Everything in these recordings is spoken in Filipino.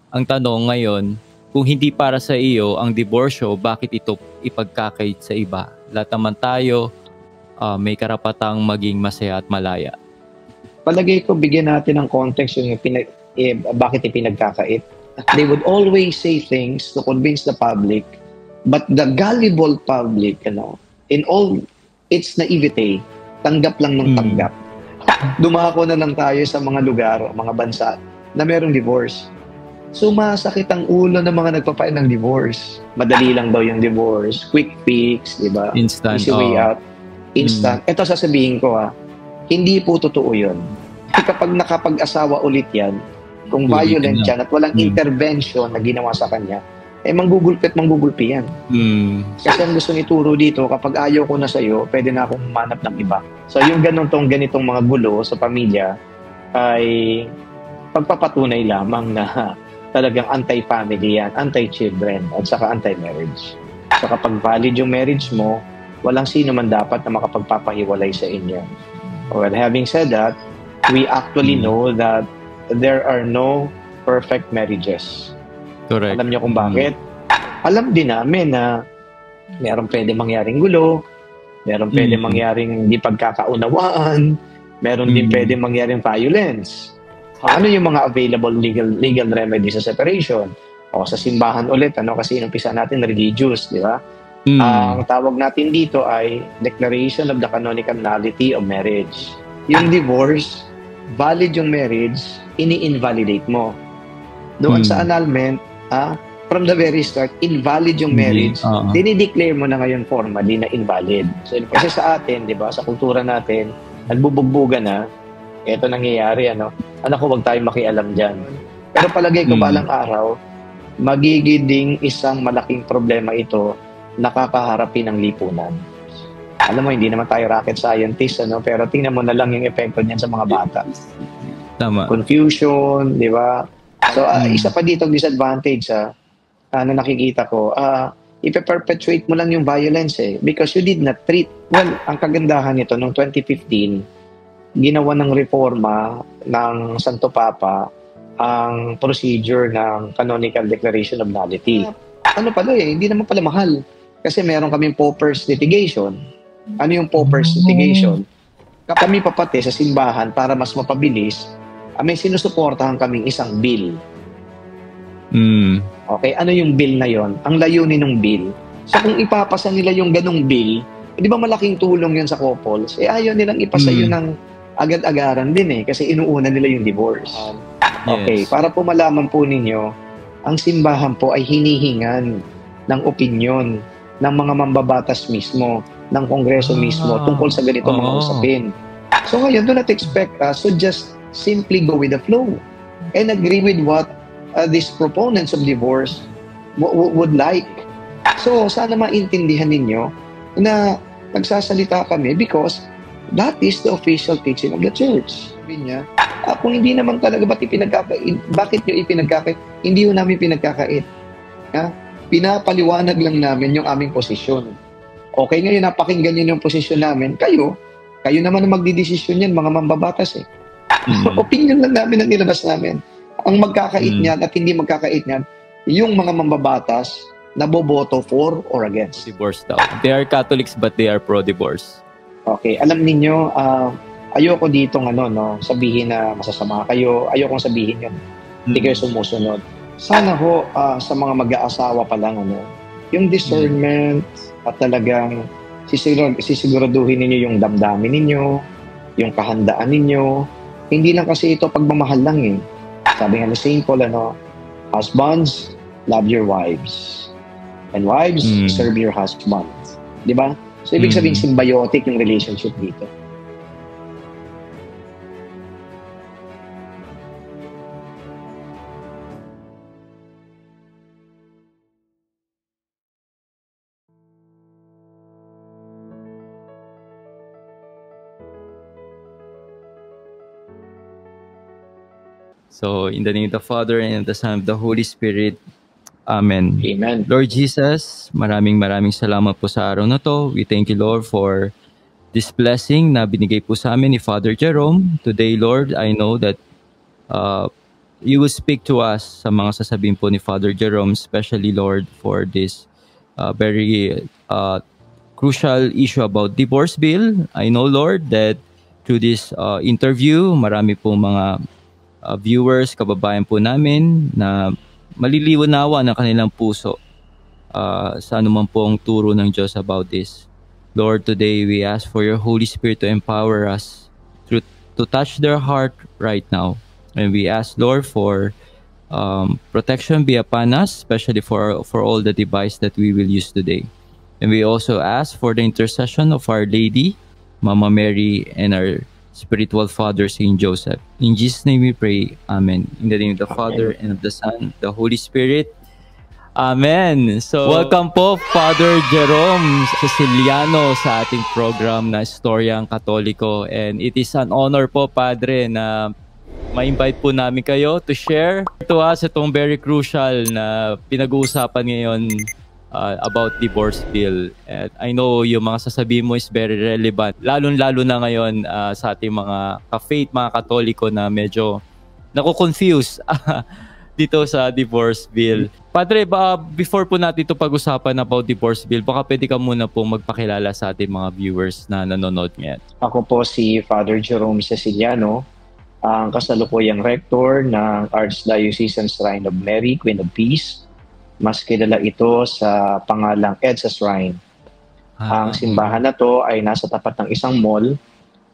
Ang tanong ngayon, kung hindi para sa iyo ang diborsyo, bakit ito ipagkakait sa iba? Lahat naman tayo may karapatang maging masaya at malaya. Palagay ko, bigyan natin ng context yung bakit ipinagkakait. They would always say things to convince the public, but the gullible public, in all its naivete, tanggap lang ng tanggap. Dumako na lang tayo sa mga lugar, mga bansa na merong divorce. Sumasakit ang ulo ng mga nagpapain ng divorce. Madali lang daw yung divorce, quick fix, di ba? Instant. Easy way out. Instant. Ito sasabihin ko hindi po totoo yun. Kapag nakapag-asawa ulit yan, kung violent yan at walang intervention na ginawa sa kanya, manggugulpi yan. Kasi ang gusto ituro dito, kapag ayaw ko na sa'yo, pwede na akong manap ng iba. So yung ganitong mga gulo sa pamilya ay pagpapatunay lamang na talagang anti-family yan, anti-children, at saka anti-marriage. So kapag valid yung marriage mo, walang sino man dapat na makapagpapahiwalay sa inyo. Well, having said that, we actually know that there are no perfect marriages. Correct. Alam niyo kung bakit? Alam din namin na meron pwede mangyaring gulo, meron pwede mangyaring di pagkakaunawaan, meron din pwede mangyaring violence. Ano yung mga available legal remedies sa separation? O sa simbahan ulit, kasi inumpisa natin religious, di ba? Ang tawag natin dito ay Declaration of the Canonical Nullity of Marriage. Yung divorce, valid yung marriage, ini-invalidate mo. Doon sa annulment, from the very start, invalid yung marriage, dinideclare mo na ngayon formally na invalid. So, kasi sa atin, di ba, sa kultura natin, nagbubugbugan na, ito nangyayari, anak ko, wag tayong makialam dyan. Pero palagay ko balang araw, magiging isang malaking problema ito nakakaharapin ng lipunan. Alam mo, hindi naman tayo rocket scientist, pero tingnan mo na lang yung epekto niyan sa mga bata. Tama. Confusion, di ba? So, isa pa dito disadvantage, na nakikita ko, ipe-perpetuate mo lang yung violence because you did not treat. Well, ang kagandahan nito, noong 2015, ginawa ng reforma ng Santo Papa ang procedure ng Canonical Declaration of Nullity. Ano pala hindi naman pala mahal. Kasi meron kaming paupers litigation. Ano yung paupers litigation? Kami papati sa simbahan para mas mapabilis, may sinusuportahan kaming isang bill. Okay, ano yung bill na yon? Ang layunin ng bill. So kung ipapasa nila yung ganong bill, di ba malaking tulong yun sa couples? Ayaw nilang ipasa yun ng agad-agaran din kasi inuuna nila yung divorce. Okay, para po malaman po ninyo, ang simbahan po ay hinihingan ng opinyon ng mga mambabatas mismo, ng kongreso mismo, tungkol sa ganitong mga usapin. So ngayon, do not expect us to just simply go with the flow and agree with what these proponents of divorce would like. So sana maintindihan ninyo na nagsasalita kami because that is the official teaching of the church. Sabi niya, kung hindi naman talaga bakit nyo ipinagkakait? Hindi yun namin pinagkakait. Pinapaliwanag lang namin yung aming posisyon. Okay, ngayon napakinggan nyo yung posisyon namin. Kayo naman ang magdidesisyon yan, mga mambabatas Opinion lang namin ang nilabas namin. Ang magkakait niyan at hindi magkakait niyan, yung mga mambabatas na boboto for or against. Divorce daw. They are Catholics but they are pro-divorce. Okay, alam niyo, ayoko ditong sabihin na masasama kayo. Ayokong sabihin yun. Hindi kayo sumusunod. Sana ho, sa mga mag-aasawa pa lang, yung discernment at talagang sisiguraduhin ninyo yung damdamin ninyo, yung kahandaan ninyo. Hindi lang kasi ito pagmamahal lang Sabi nga ni St. Paul, husbands, love your wives. And wives, serve your husbands. Di ba? So, ibig sabihin, symbiotic yung relationship dito. So, in the name of the Father, and of the Son, and of the Holy Spirit. Amen. Amen. Lord Jesus, maraming salamat po sa araw na to. We thank you, Lord, for this blessing na binigay po sa amin ni Father Jerome. Today, Lord, I know that you will speak to us sa mga sasabihin po ni Father Jerome, especially, Lord, for this very crucial issue about divorce bill. I know, Lord, that through this interview, marami po mga viewers, kababayan po namin na maliliwanawa ng kanilang puso sa anumang pong turo ng Diyos about this. Lord, today we ask for your Holy Spirit to empower us to touch their heart right now. And we ask, Lord, for protection be upon us, especially for all the device that we will use today. And we also ask for the intercession of Our Lady, Mama Mary, and our spiritual father, Saint Joseph. In Jesus' name we pray. Amen. In the name of the Father, and of the Son, the Holy Spirit. Amen. So, welcome po, Father Jerome Ceciliano, sa ating program na Istoryang Katoliko. And it is an honor po, Padre, na ma-invite po namin kayo to share to us itong very crucial na pinag-uusapan ngayon about divorce bill. And I know yung mga sasabihin mo is very relevant, lalo-lalo na ngayon sa ating mga ka-faith, mga Katoliko na medyo nako-confuse dito sa divorce bill. Padre, before po natin ito pag-usapan about divorce bill, baka pwede ka muna po magpakilala sa ating mga viewers na nanonood ngayon. Ako po si Father Jerome Ceciliano, ang kasalukuyang rector ng Archdiocesan Shrine of Mary, Queen of Peace. Mas kilala ito sa pangalang EDSA Shrine. Ang simbahan na to ay nasa tapat ng isang mall,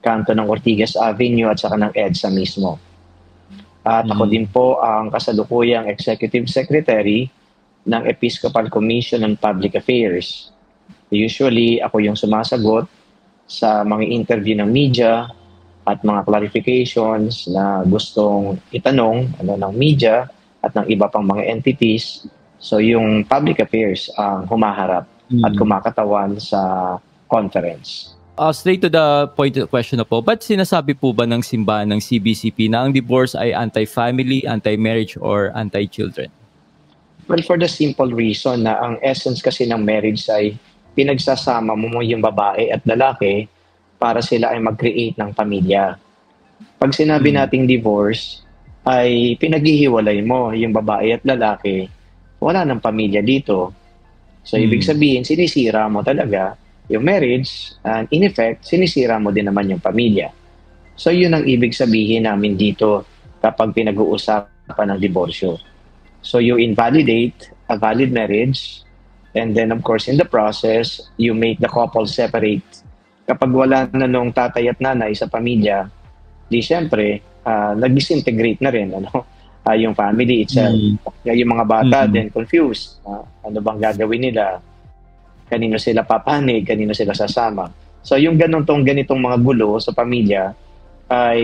kanto ng Ortigas Avenue at saka ng EDSA mismo. At ako din po ang kasalukuyang Executive Secretary ng Episcopal Commission on Public Affairs. Usually, ako yung sumasagot sa mga interview ng media at mga clarifications na gustong itanong ng media at ng iba pang mga entities. So yung public affairs ang humaharap at kumakatawan sa conference. Straight to the point of question na po, ba't sinasabi po ba ng simbahan ng CBCP na ang divorce ay anti-family, anti-marriage, or anti-children? Well, for the simple reason na ang essence kasi ng marriage ay pinagsasama mo yung babae at lalaki para sila ay mag-create ng pamilya. Pag sinabi nating divorce, ay pinaghihiwalay mo yung babae at lalaki, wala ng pamilya dito. So, ibig sabihin, sinisira mo talaga yung marriage, and in effect, sinisira mo din naman yung pamilya. So, yun ang ibig sabihin namin dito kapag pinag-uusapan ng diborsyo. So, you invalidate a valid marriage, and then, of course, in the process, you make the couple separate. Kapag wala na nung tatay at nanay sa pamilya, di syempre, nag-disintegrate na rin yung family itself. Yung mga bata then confused. Ano bang gagawin nila? Kanino sila papanig? Kanino sila sasama? So yung ganitong mga gulo sa pamilya ay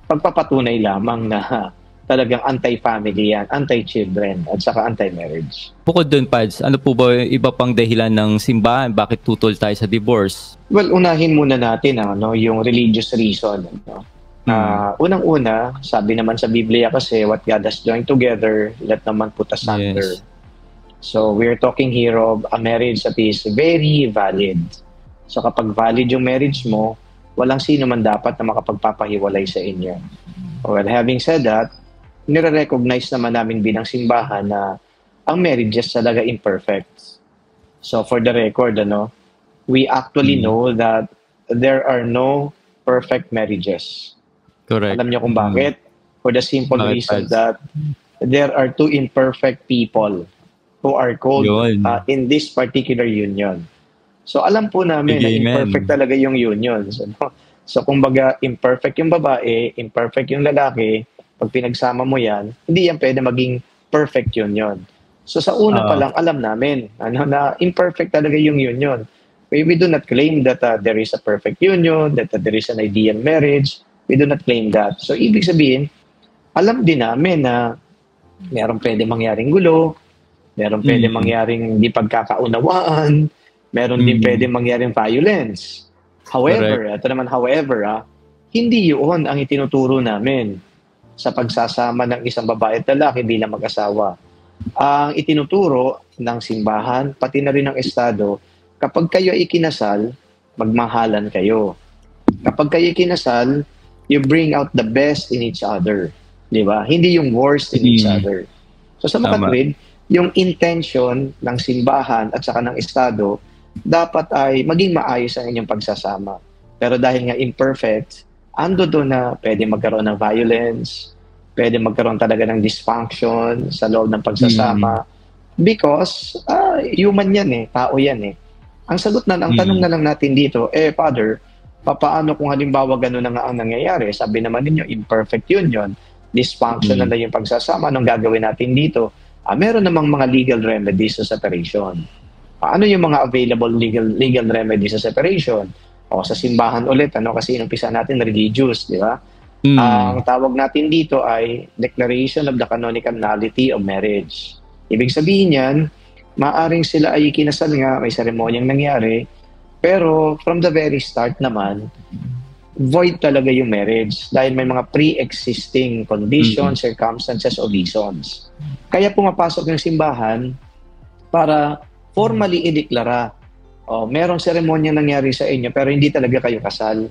pagpapatunay lamang na talagang anti-family yan, anti-children, at saka anti-marriage. Bukod dun, Pads, ano po ba iba pang dahilan ng simbahan? Bakit tutol tayo sa divorce? Well, unahin muna natin yung religious reason. Unang-una, sabi naman sa Biblia kasi, what God has joined together, let naman put asunder. Yes. So, we're talking here of a marriage that is very valid. So, kapag valid yung marriage mo, walang sino man dapat na makapagpapahiwalay sa inyo. Well, having said that, nire-recognize naman namin bilang simbahan na ang marriages talaga imperfect. So, for the record, we actually know that there are no perfect marriages. Correct. Alam niyo kung bakit? For the simple reason that there are two imperfect people who are called in this particular union. So alam po namin na imperfect talaga yung unions. So kumbaga imperfect yung babae, imperfect yung lalaki, pag pinagsama mo yan, hindi yan pwede maging perfect union. So sa una pa lang alam namin na imperfect talaga yung union. We do not claim that there is a perfect union, that there is an ideal marriage. We do not claim that. So ibig sabihin, alam din namin na meron pwede mangyaring gulo, meron pwede mangyaring di pagkakaunawaan, meron din pwede mangyaring violence. However, hindi yun ang itinuturo namin sa pagsasama ng isang babae at lalaki bilang mag-asawa. Ang itinuturo ng simbahan, pati na rin ng Estado, kapag kayo ay kinasal, magmahalan kayo. Kapag kayo kinasal, you bring out the best in each other. Di ba? Hindi yung worst in each other. So sa mga Tama. tweed, yung intention ng simbahan at saka ng Estado dapat ay maging maayos ang inyong pagsasama. Pero dahil nga imperfect, ando doon na pwede magkaroon ng violence, pwede magkaroon talaga ng dysfunction sa loob ng pagsasama. Because human yan eh, tao yan eh. Ang sagot na, ang tanong na lang natin dito, Father, paano kung halimbawa gano'n na nga ang nangyayari? Sabi naman ninyo, imperfect yun. Dysfunctional na yung pagsasama. Anong gagawin natin dito? Meron namang mga legal remedies sa separation. Ano yung mga available legal remedies sa separation? O sa simbahan ulit, kasi inumpisa natin religious, di ba? Ang tawag natin dito ay Declaration of the Canonical Nullity of Marriage. Ibig sabihin yan, maaring sila ay kinasal nga, may seremonyang nangyari, pero from the very start naman, void talaga yung marriage dahil may mga pre-existing conditions, circumstances, o reasons. Kaya pumapasok yung simbahan para formally ideklara, merong seremonya nangyari sa inyo pero hindi talaga kayo kasal.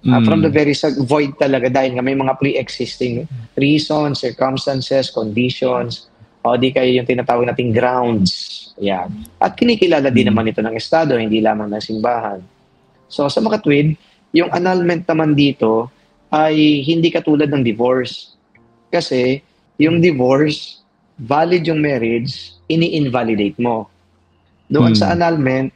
From the very start, void talaga dahil nga may mga pre-existing reasons, circumstances, conditions, o di kayo yung tinatawag nating grounds. Yan. At kinikilala din naman ito ng Estado, hindi lamang ng simbahan. So sa mga tweed, yung annulment naman dito ay hindi katulad ng divorce. Kasi yung divorce, valid yung marriage, ini-invalidate mo. Doon sa annulment,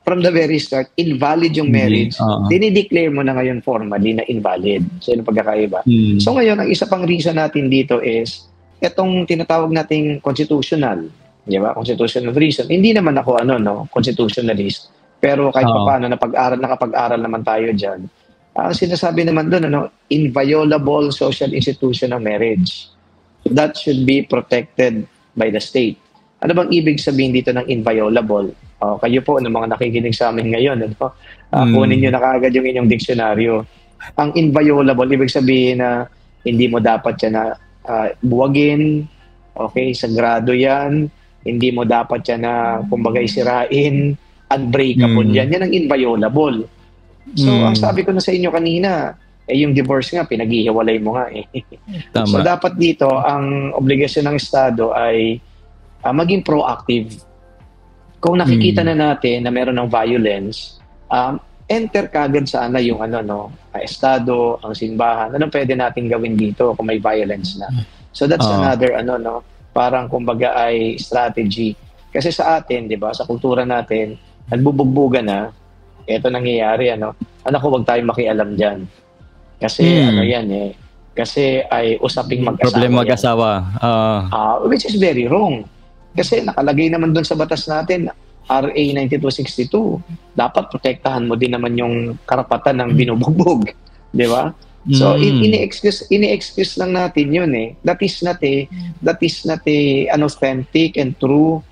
from the very start, invalid yung marriage, dinideclare mo na ngayon formally na invalid. So yun ang pagkakaiba. So ngayon, ang isa pang reason natin dito is itong tinatawag nating constitutional. Di ba? Constitutional reason. Hindi naman ako constitutionalist. Pero kahit paano, nakapag-aral naman tayo dyan. Sinasabi naman doon, inviolable social institution ng marriage. That should be protected by the state. Ano bang ibig sabihin dito ng inviolable? Kayo po, ng mga nakikinig sa amin ngayon, kunin nyo na kaagad yung inyong diksyonaryo. Ang inviolable, ibig sabihin na hindi mo dapat yan na buwagin, okay, sagrado yan, hindi mo dapat yan na, kumbaga, isirain, unbreakable yan. Yan ang inviolable. So, ang sabi ko na sa inyo kanina, yung divorce nga, pinaghihiwalay mo nga eh. Tama. So, dapat dito, ang obligasyon ng Estado ay maging proactive. Kung nakikita na natin na meron ng violence, enter kagad sana yung Estado, ang simbahan. Ano pwede natin gawin dito kung may violence na? So that's another parang kumbaga ay strategy. Kasi sa atin, 'di ba, sa kultura natin, nagbubugbugan na. Ito nangyayari ko, wag tayong makialam diyan. Kasi yan eh. Kasi ay usaping mag-asawa. Problem mag-asawa. Which is very wrong. Kasi nakalagay naman doon sa batas natin, RA 9262, dapat protektahan mo din naman yung karapatan ng binubugbog. Di ba? So, ini-excuse lang natin yun eh. That is not an authentic and true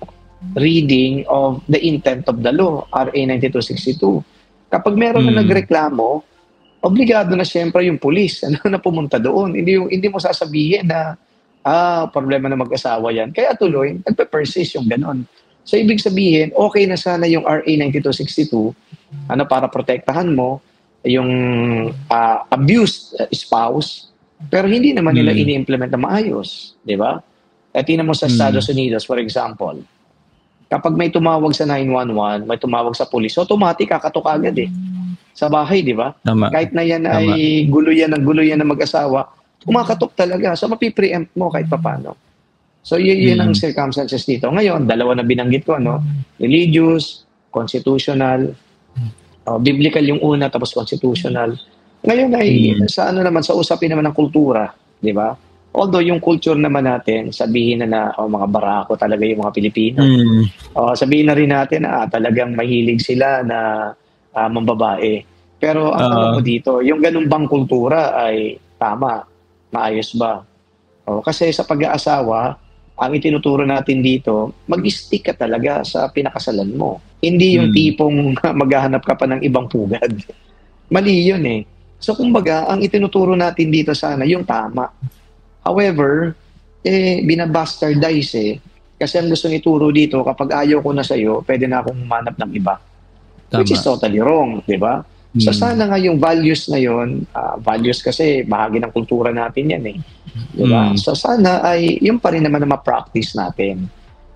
reading of the intent of the law, RA 9262. Kapag meron na nagreklamo, obligado na siyempre yung pulis na pumunta doon. Hindi mo sasabihin na problema na mag-asawa yan. Kaya tuloy, nagpe-persist yung ganon. So, ibig sabihin, okay na sana yung RA 9262 para protektahan mo yung abused spouse, pero hindi naman nila ini-implement na maayos. Di ba? At tingnan mo sa Estados Unidos, for example, kapag may tumawag sa 911, may tumawag sa police, automatic kakatok agad eh. Sa bahay, di ba? Kahit na yan ay gulo yan ng mag-asawa, kumakatok talaga. So, mapipreempt mo kahit papano. So, yun ang circumstances dito. Ngayon, dalawa na binanggit ko, religious, constitutional, biblical yung una, tapos constitutional. Ngayon ay, sa usapin naman ng kultura, di ba? Although, yung culture naman natin, sabihin na mga barako talaga yung mga Pilipino. Sabihin na rin natin, talagang mahilig sila na mambabae. Pero, ang alam ko dito, yung ganun bang kultura ay tama, maayos ba? Kasi sa pag-aasawa, ang itinuturo natin dito, mag-stick ka talaga sa pinakasalan mo. Hindi yung tipong maghahanap ka pa ng ibang pugad. Mali yun eh. So kumbaga, ang itinuturo natin dito sana, yung tama. However, binabastardize eh. Kasi ang gusto ituro dito, kapag ayaw ko na sa'yo, pwede na akong humanap ng iba. Tama. Which is totally wrong, di ba? So sana nga yung values na yun, values kasi bahagi ng kultura natin yan eh. Diba? So sana ay yung pa rin naman na ma-practice natin.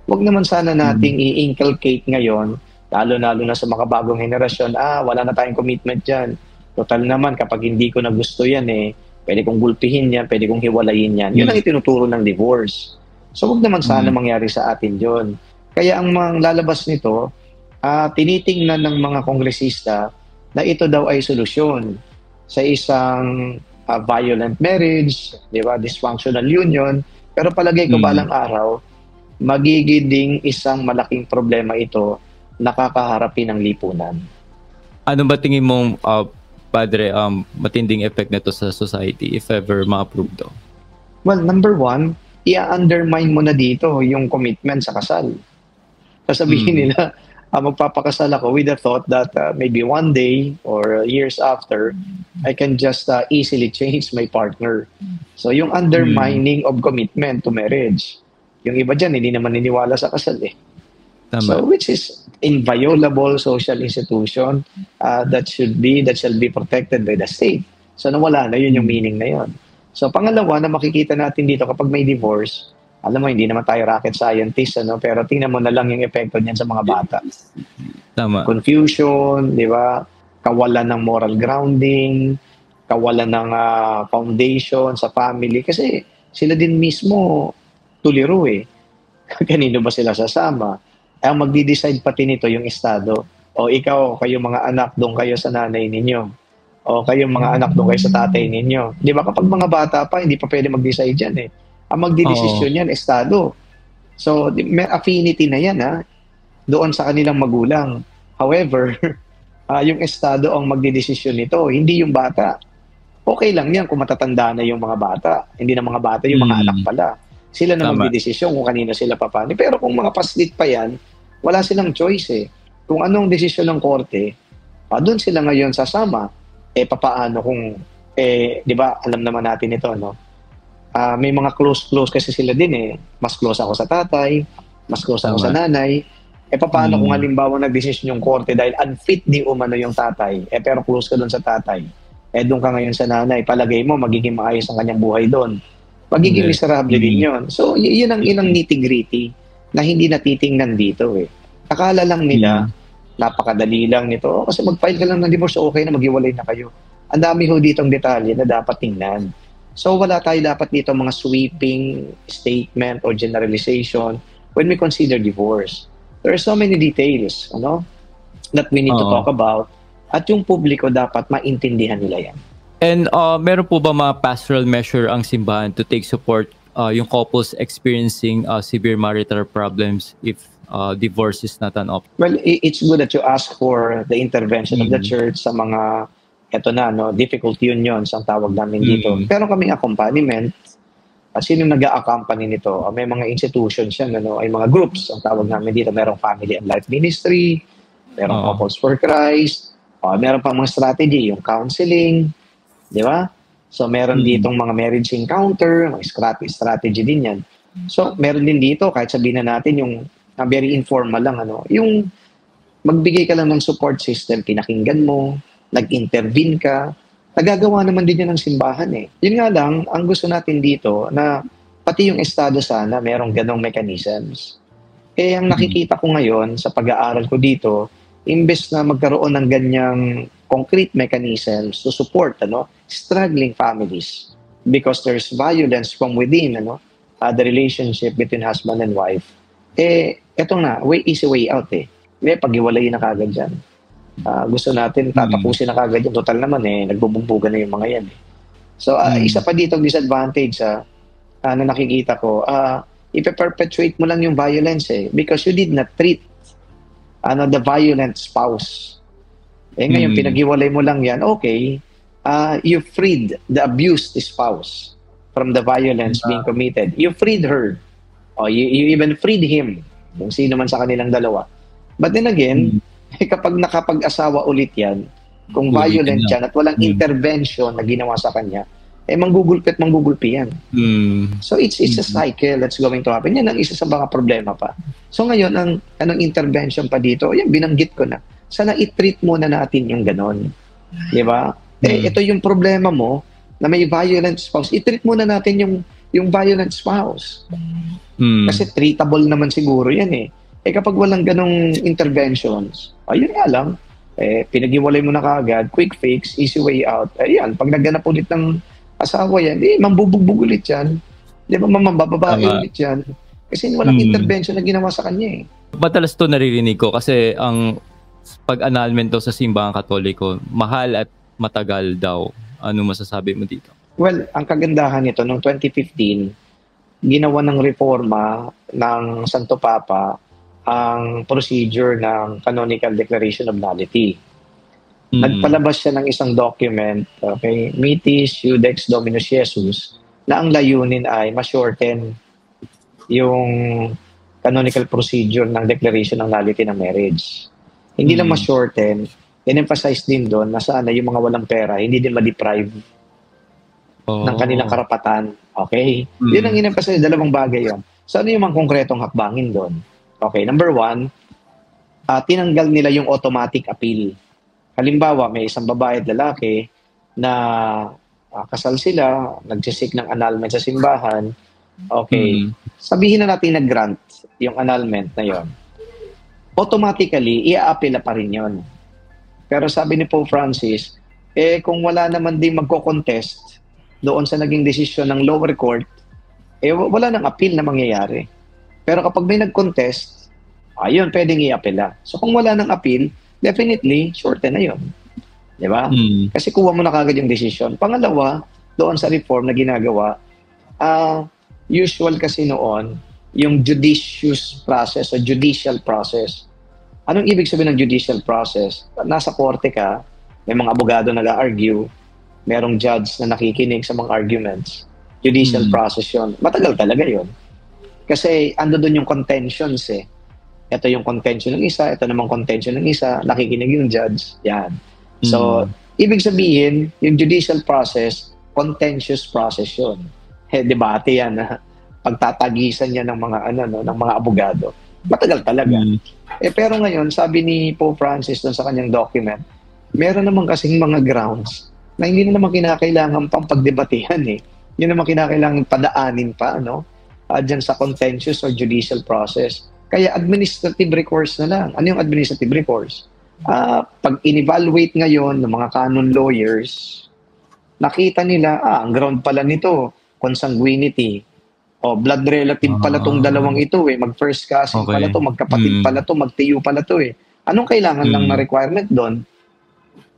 Huwag naman sana nating i-inculcate ngayon, lalo-lalo na sa mga bagong henerasyon, wala na tayong commitment dyan. Total naman, kapag hindi ko na gusto yan pwede kong gulpihin yan, pwede kong hiwalayin yan. Yun ang itinuturo ng divorce. So huwag naman sana mangyari sa atin yun. Kaya ang mga lalabas nito, tinitingnan ng mga kongresista na ito daw ay solusyon sa isang violent marriage, di ba, dysfunctional union, pero palagay ko balang araw, magiging isang malaking problema ito nakakaharapin ng lipunan. Ano ba tingin mong, Padre, matinding effect nito sa society if ever ma-approve daw? Well, number one, i-undermine mo na dito yung commitment sa kasal. Sasabihin nila, magpapakasal ako with the thought that maybe one day or years after, I can just easily change my partner. So yung undermining of commitment to marriage. Yung iba dyan, hindi naman niniwala sa kasal Tama. So which is inviolable social institution that shall be protected by the state. So nawala na yun yung meaning na yun. So pangalawa na makikita natin dito kapag may divorce, alam mo, hindi naman tayo rocket scientist, pero tingnan mo na lang yung epekto niyan sa mga bata. Tama. Confusion, di ba? Kawalan ng moral grounding, kawalan ng foundation sa family. Kasi sila din mismo tuliro Kanino ba sila sasama? Ang magdi-decide pati nito yung estado. O ikaw, kayo mga anak, doon kayo sa nanay ninyo. O kayo mga anak, doon kayo sa tatay ninyo. Di ba kapag mga bata pa, hindi pa pwede mag-decide yan Ang magdidesisyon yan, estado. So, may affinity na yan, doon sa kanilang magulang. However, yung estado ang magdidesisyon nito, hindi yung bata. Okay lang yan kung matatanda na yung mga bata. Hindi na mga bata, yung mga anak pala. Sila na magdidesisyon kung kanino sila papani. Pero kung mga paslit pa yan, wala silang choice Kung anong desisyon ng korte, doon sila ngayon sasama. Papaano kung, di ba, alam naman natin ito, no? May mga close kasi sila din Mas close ako sa tatay, mas close ako sa nanay. Paano kung halimbawa nagdesisyon yung korte dahil unfit di umano yung tatay, pero close ka doon sa tatay. Doon ka ngayon sa nanay, palagay mo magiging maayos ang kanyang buhay doon. Magiging miserable din yun. So, yun ang ilang nitty-gritty na hindi natitingnan dito Akala lang nila, napakadali lang nito. Kasi mag-file ka lang ng divorce, okay na, maghiwalay na kayo. Ang dami ho ditong detalye na dapat tingnan. So wala tayo dapat dito mga sweeping statement or generalization when we consider divorce. There are so many details that we need to talk about at yung publiko dapat maintindihan nila yan. And meron po ba mga pastoral measure ang simbahan to take support yung couples experiencing severe marital problems if divorce is not an option? Well, it's good that you ask for the intervention of the church sa mga difficult unions ang tawag namin dito. Pero kaming accompaniment, sino nag-a-accompany nito? May mga institutions yan, ay mga groups ang tawag namin dito. Merong Family and Life Ministry, merong Couples for Christ, meron pang mga strategy, yung counseling, di ba? So meron ditong mga marriage encounter, mga strategy din yan. So meron din dito, kahit sabihin na natin yung very informal lang, yung magbigay ka lang ng support system, pinakinggan mo, nag-intervene ka, nagagawa naman din yan ng simbahan Yun nga lang, ang gusto natin dito na pati yung estado sana merong ganong mechanisms. Ang nakikita ko ngayon sa pag-aaral ko dito, imbes na magkaroon ng ganyang concrete mechanisms to support struggling families because there's violence from within the relationship between husband and wife. Eto na, easy way out May pag-iwalay na kagad dyan. Gusto natin tatapusin na kagad yun. Total naman nagbubumbugan na yung mga yan So isa pa dito disadvantage na nakikita ko, ipe-perpetuate mo lang yung violence because you did not treat the violent spouse. Ngayon pinag-iwalay mo lang yan, okay, you freed the abused spouse from the violence being committed. You freed her. You even freed him, kung sino man sa kanilang dalawa. But then again, kapag nakapag-asawa ulit yan, kung violent yan at walang intervention na ginawa sa kanya, manggugulpi yan. So it's a cycle that's going to happen. Yan ang isa sa mga problema pa. So ngayon, anong intervention pa dito? Yan, binanggit ko na. Sana i-treat muna natin yung ganon. Di ba? Ito yung problema mo na may violent spouse. I-treat muna natin yung violent spouse. Kasi treatable naman siguro yan eh. Kapag walang ganong interventions, ayun nga lang, pinag-iwalay mo na kaagad, quick fix, easy way out. Ayan, pag nagganap ulit ng asawa yan, mambubugbog ulit yan. Di ba, mambababae ulit yan. Kasi walang intervention na ginawa sa kanya eh. Madalas to naririnig ko kasi ang pag-annulment daw sa simbahang Katoliko, mahal at matagal daw. Ano masasabi mo dito? Well, ang kagandahan nito, noong 2015, ginawa ng reforma ng Santo Papa ang procedure ng Canonical Declaration of Nullity. Nagpalabas siya ng isang document, okay, Mitis Iudex Dominus Jesus, na ang layunin ay ma-shorten yung canonical procedure ng declaration ng nullity ng marriage. Hindi lang ma-shorten, in-emphasize din doon na sana yung mga walang pera, hindi din ma-deprive ng kanilang karapatan. Okay? Yun ang in-emphasize, dalawang bagay yun. So ano yung mga konkretong hakbangin doon? Okay, number 1, tinanggal nila yung automatic appeal. Halimbawa, may isang babae at lalaki na kasal sila, nagsisik ng annulment sa simbahan. Okay, sabihin na natin nag-grant yung annulment na yon. Automatically, i-a-appeal pa rin yun. Pero sabi ni Pope Francis, kung wala naman din magko-contest doon sa naging desisyon ng lower court, wala nang appeal na mangyayari. Pero kapag may nag-contest, ayun, pwedeng i-appeal. So kung wala nang appeal, definitely, shorten na yun. Di ba? Kasi kuha mo na kagad yung desisyon. Pangalawa, doon sa reform na ginagawa, usual kasi noon, yung judicious process o judicial process. Anong ibig sabihin ng judicial process? Nasa korte ka, may mga abogado nag-argue, merong judge na nakikinig sa mga arguments. Judicial process yun. Matagal talaga yun. Kasi ando doon yung contentions eh. Ito yung contention ng isa, ito namang contention ng isa, nakikinig yung judge. Yan. So, ibig sabihin, yung judicial process, contentious process yun. Debate yan na pagtatagisan niya ng mga ng mga abogado. Matagal talaga. Pero ngayon, sabi ni Pope Francis doon sa kanyang document, meron naman kasing mga grounds na hindi na naman kinakailangan pang pagdebatehan eh. Hindi naman kinakailangan padaanin pa, dyan sa contentious or judicial process. Kaya administrative recourse na lang. Ano yung administrative recourse? Pag in-evaluate ngayon ng mga canon lawyers, nakita nila, ang ground pala nito, consanguinity, o blood relative pala tong dalawang ito mag-first cousin pala to, magkapatid pala to, magtiyo pala to Anong kailangan lang na requirement doon?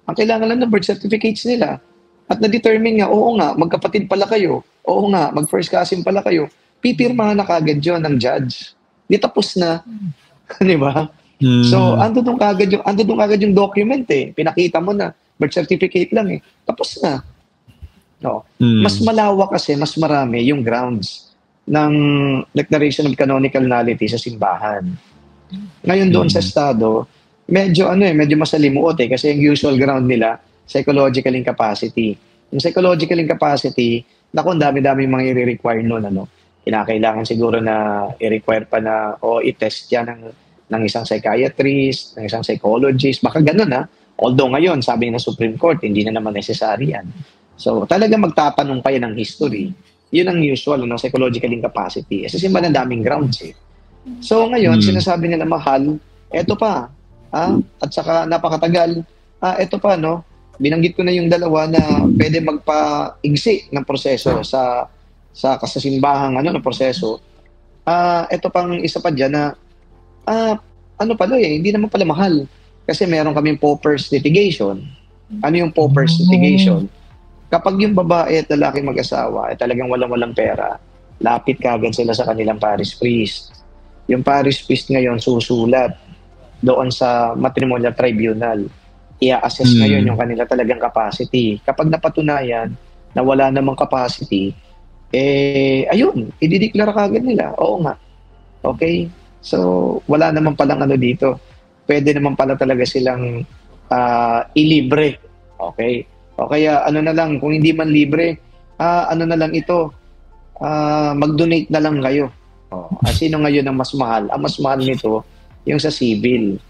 Ang kailangan lang na birth certificates nila. At na-determine nga, oo nga, magkapatid pala kayo. Oo nga, mag-first cousin pala kayo. Pipirmahan na kagad yun ng judge. Di tapos na. Di ba? So, ando doon kagad yung document Pinakita mo na. Birth certificate lang Tapos na. No. Mas malawak kasi, mas marami yung grounds ng Declaration of Canonical Nullity sa simbahan. Ngayon doon sa Estado, medyo masalimuot kasi yung usual ground nila, psychological incapacity. Yung psychological incapacity, ang dami-dami mga i-require nun, kinakailangan siguro na i-require pa na i-test yan ng isang psychiatrist, ng isang psychologist, baka ganun Although ngayon, sabi ng Supreme Court, hindi na naman necessary yan. So, talaga magtatanong pa yan ng history. Yun ang usual, psychological incapacity. Kasi simbahan ng daming grounds So, ngayon, sinasabi nila mahal, eto pa, at saka napakatagal, eto pa, binanggit ko na yung dalawa na pwede magpa-igsi ng proseso sa kasasimbahang ng proseso. Ito pang isa pa dyan na hindi naman pala mahal. Kasi meron kaming paupers litigation. Ano yung paupers litigation? Kapag yung babae at lalaki mag-asawa ay talagang walang pera, lapit kagad sila sa kanilang parish priest. Yung parish priest ngayon susulat doon sa matrimonial tribunal. I-assess ngayon yung kanila talagang capacity. Kapag napatunayan na wala namang capacity, ayun, i-declare kagad nila. Oo nga. Okay? So, wala naman palang dito. Pwede naman pala talaga silang ilibre. Okay? O kaya na lang, kung hindi man libre, na lang ito, mag-donate na lang kayo. Sino ngayon ang mas mahal? Ang mas mahal nito, yung sa civil.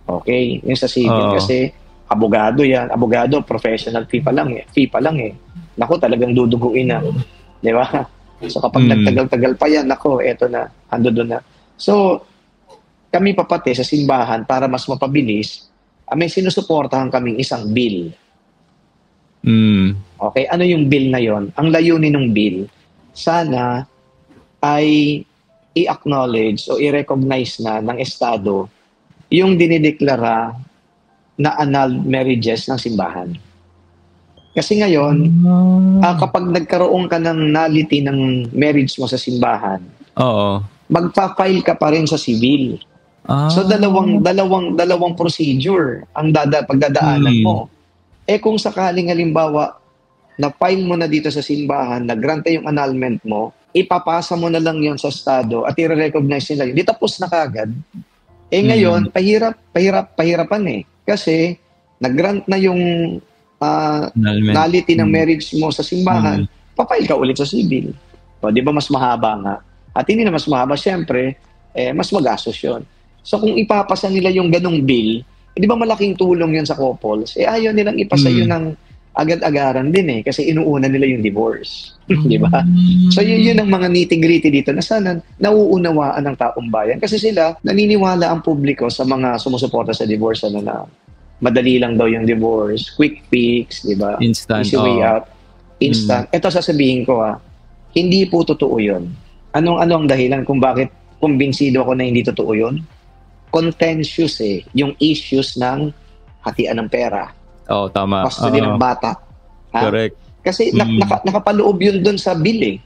Okay? Yung sa civil kasi Abogado yan. Abogado, professional fee pa lang eh. Naku, talagang duduguin na. Di ba? So kapag nagtagal-tagal pa yan, naku, eto na, ando doon na. So, kami papati sa simbahan para mas mapabilis, may sinusuportahan kaming isang bill. Okay, ano yung bill na yon? Ang layunin ng bill, sana ay i-acknowledge o i-recognize na ng Estado yung dinideklara na annulled marriages ng simbahan. Kasi ngayon, kapag nagkaroon ka ng nullity ng marriage mo sa simbahan, magpa-file ka pa rin sa civil. So dalawang procedure ang pagdadaanan mo. Kung sakaling halimbawa na file mo na dito sa simbahan, na-grant yung annulment mo, ipapasa mo na lang yon sa Estado at i-recognize nila yun. Di tapos na kagad. Ngayon, pahirapan eh. Kasi nag-grant na yung nullity ng marriage mo sa simbahan, papail ka ulit sa civil. O, di ba mas mahaba nga? At hindi na mas mahaba, syempre, mas magastos yun. So kung ipapasa nila yung ganong bill, di ba malaking tulong yun sa couples? Ayaw nilang ipasa yun ng agad-agaran din eh, kasi inuuna nila yung divorce. Di ba? So yun ang mga nitty-gritty dito na sana nauunawaan ng taong bayan. Kasi sila, naniniwala ang publiko sa mga sumusuporta sa divorce na madali lang daw yung divorce, quick fix, di ba? Instant. Easy way out. Instant. Ito sasabihin ko hindi po totoo yun. Ano ang dahilan kung bakit kumbinsido ako na hindi totoo yun? Contentious yung issues ng hatian ng pera. Tama. Custody ng bata. Correct. Kasi nakapaloob yun doon sa bill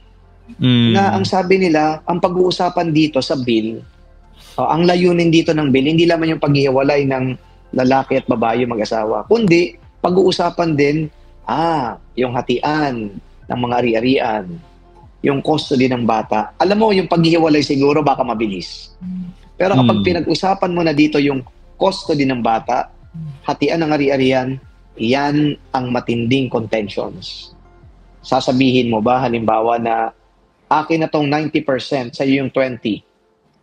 na ang sabi nila, ang pag-uusapan dito sa bill, ang layunin dito ng bill, hindi lamang yung paghihiwalay ng lalaki at babae mag-asawa, kundi pag-uusapan din, yung hatian ng mga ari-arian, yung custody ng bata. Alam mo, yung paghihiwalay siguro baka mabilis. Pero kapag pinag-usapan mo na dito yung custody ng bata, hatian ng ari-arian, yan ang matinding contentions. Sasabihin mo ba, halimbawa na akin na tong 90%, sa'yo yung 20%.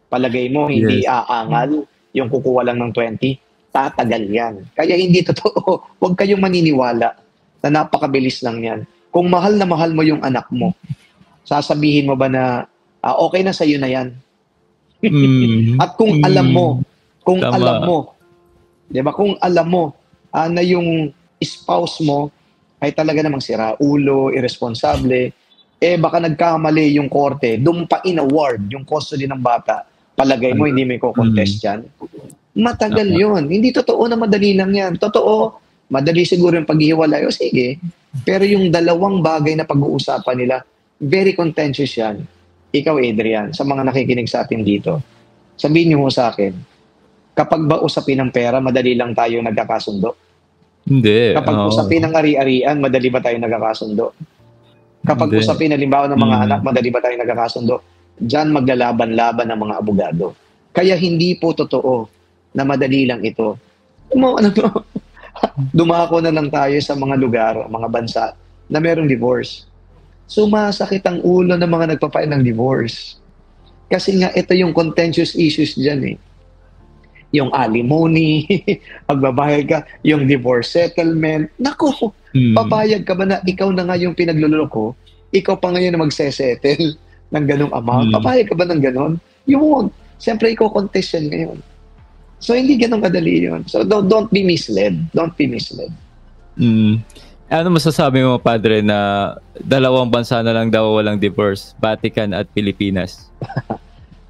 Palagay mo, hindi aangal yung kukuha lang ng 20%. Tatagal yan. Kaya hindi totoo. Huwag kayong maniniwala na napakabilis lang yan. Kung mahal na mahal mo yung anak mo, sasabihin mo ba na, okay na sa'yo na yan? At kung alam mo, di ba, kung alam mo na yung spouse mo ay talaga namang sira ulo, irresponsable, baka nagkamali yung korte, dumpain award yung custody ng bata, palagay mo hindi may ko-contest yan? Matagal yun. Hindi totoo na madali lang yan. Totoo, madali siguro yung paghihiwalay. O sige, pero yung dalawang bagay na pag-uusapan nila, very contentious yan. Ikaw, Adrian, sa mga nakikinig sa atin dito, sabihin niyo sa akin, kapag ba usapin ng pera, madali lang tayo nagkakasundo? Hindi. Kapag usapin ng ari-arian, madali ba tayo nagkakasundo? Kapag usapin, halimbawa ng mga anak, madali ba tayo nagkakasundo? Diyan maglalaban-laban ng mga abogado. Kaya hindi po totoo na madali lang ito. Dumako na lang tayo sa mga lugar, mga bansa, na merong divorce. Sumasakit ang ulo ng mga nagpapail ng divorce. Kasi nga, ito yung contentious issues dyan Yung alimony, pagbabayad ka, yung divorce settlement. Naku, papayag ka ba na ikaw na nga yung pinagluloko, ikaw pa ngayon na magsesettle ng ganong amount? Papayag ka ba ng ganon? Yun. Siyempre, ikaw contest yan ngayon. So, hindi ganun kadali yun. So, don't be misled. Don't be misled. Ano masasabi mo, Padre, na dalawang bansa na lang daw walang divorce, Vatican at Pilipinas?